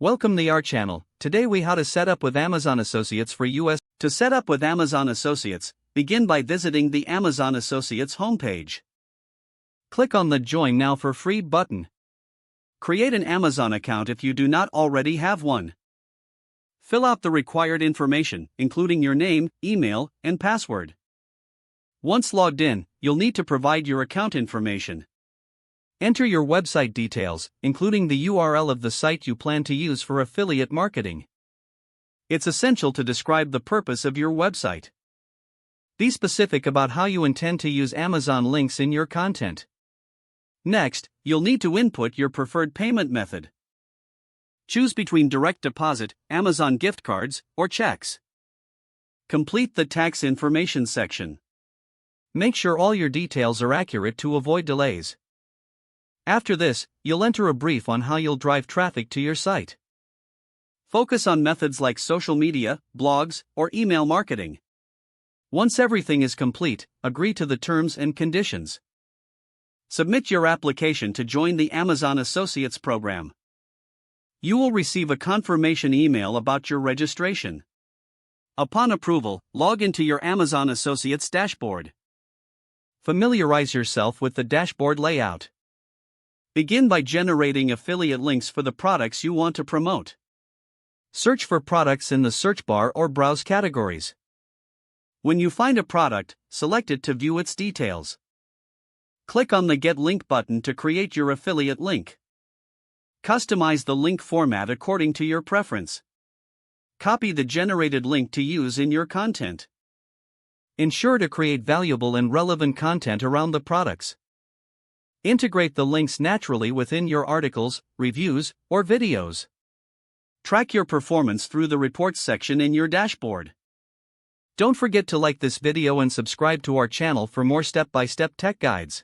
Welcome to our channel. Today we how to set up with Amazon Associates for US. To set up with Amazon Associates, begin by visiting the Amazon Associates homepage. Click on the Join Now for Free button. Create an Amazon account if you do not already have one. Fill out the required information, including your name, email, and password. Once logged in, you'll need to provide your account information. Enter your website details, including the URL of the site you plan to use for affiliate marketing. It's essential to describe the purpose of your website. Be specific about how you intend to use Amazon links in your content. Next, you'll need to input your preferred payment method. Choose between direct deposit, Amazon gift cards, or checks. Complete the tax information section. Make sure all your details are accurate to avoid delays. After this, you'll enter a brief on how you'll drive traffic to your site. Focus on methods like social media, blogs, or email marketing. Once everything is complete, agree to the terms and conditions. Submit your application to join the Amazon Associates program. You will receive a confirmation email about your registration. Upon approval, log into your Amazon Associates dashboard. Familiarize yourself with the dashboard layout. Begin by generating affiliate links for the products you want to promote. Search for products in the search bar or browse categories. When you find a product, select it to view its details. Click on the Get Link button to create your affiliate link. Customize the link format according to your preference. Copy the generated link to use in your content. Ensure to create valuable and relevant content around the products. Integrate the links naturally within your articles, reviews, or videos. Track your performance through the reports section in your dashboard. Don't forget to like this video and subscribe to our channel for more step-by-step tech guides.